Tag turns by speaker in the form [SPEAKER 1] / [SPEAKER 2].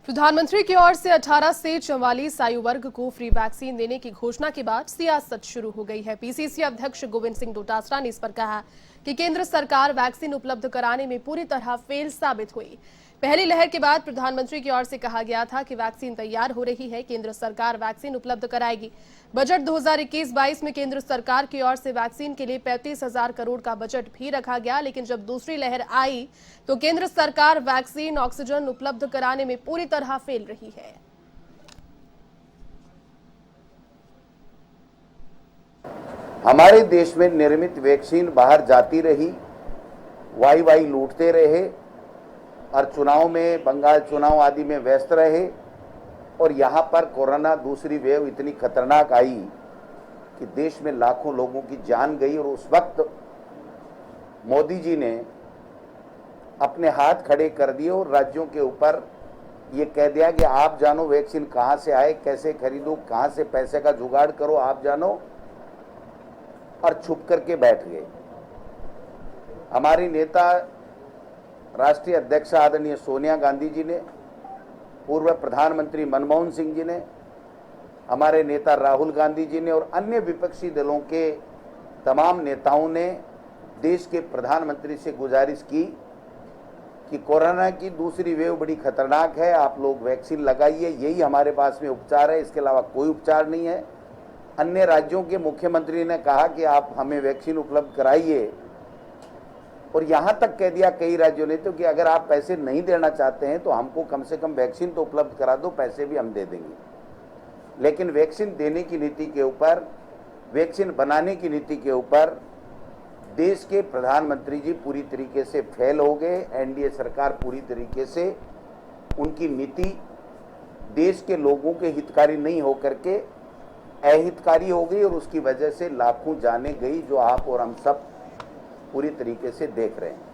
[SPEAKER 1] प्रधानमंत्री की ओर से 18 से 44 आयु वर्ग को फ्री वैक्सीन देने की घोषणा के बाद सियासत शुरू हो गई है। पीसीसी अध्यक्ष गोविंद सिंह डोटासरा ने इस पर कहा कि केंद्र सरकार वैक्सीन उपलब्ध कराने में पूरी तरह फेल साबित हुई। पहली लहर के बाद प्रधानमंत्री की ओर से कहा गया था कि वैक्सीन तैयार हो रही है, केंद्र सरकार वैक्सीन उपलब्ध कराएगी। बजट 2021-22 में केंद्र सरकार की ओर से वैक्सीन के लिए 35,000 करोड़ का बजट भी रखा गया, लेकिन जब दूसरी लहर आई तो केंद्र सरकार वैक्सीन, ऑक्सीजन उपलब्ध कराने में पूरी तरह फेल रही है।
[SPEAKER 2] हमारे देश में निर्मित वैक्सीन बाहर जाती रही, वाई लूटते रहे और चुनाव में, बंगाल चुनाव आदि में व्यस्त रहे। और यहाँ पर कोरोना दूसरी वेव इतनी खतरनाक आई कि देश में लाखों लोगों की जान गई। और उस वक्त मोदी जी ने अपने हाथ खड़े कर दिए और राज्यों के ऊपर ये कह दिया कि आप जानो वैक्सीन कहाँ से आए, कैसे खरीदो, कहाँ से पैसे का जुगाड़ करो, आप जानो, और छुप करके बैठ गए। हमारी नेता राष्ट्रीय अध्यक्ष आदरणीय सोनिया गांधी जी ने, पूर्व प्रधानमंत्री मनमोहन सिंह जी ने, हमारे नेता राहुल गांधी जी ने और अन्य विपक्षी दलों के तमाम नेताओं ने देश के प्रधानमंत्री से गुजारिश की कि कोरोना की दूसरी वेव बड़ी खतरनाक है, आप लोग वैक्सीन लगाइए, यही हमारे पास में उपचार है, इसके अलावा कोई उपचार नहीं है। अन्य राज्यों के मुख्यमंत्री ने कहा कि आप हमें वैक्सीन उपलब्ध कराइए। और यहाँ तक कह दिया कई राज्यों ने तो कि अगर आप पैसे नहीं देना चाहते हैं तो हमको कम से कम वैक्सीन तो उपलब्ध करा दो, पैसे भी हम दे देंगे। लेकिन वैक्सीन देने की नीति के ऊपर, वैक्सीन बनाने की नीति के ऊपर देश के प्रधानमंत्री जी पूरी तरीके से फेल हो गए। एनडीए सरकार पूरी तरीके से, उनकी नीति देश के लोगों के हितकारी नहीं होकर के अहितकारी हो गई और उसकी वजह से लाखों जानें गई, जो आप और हम सब पूरी तरीके से देख रहे हैं।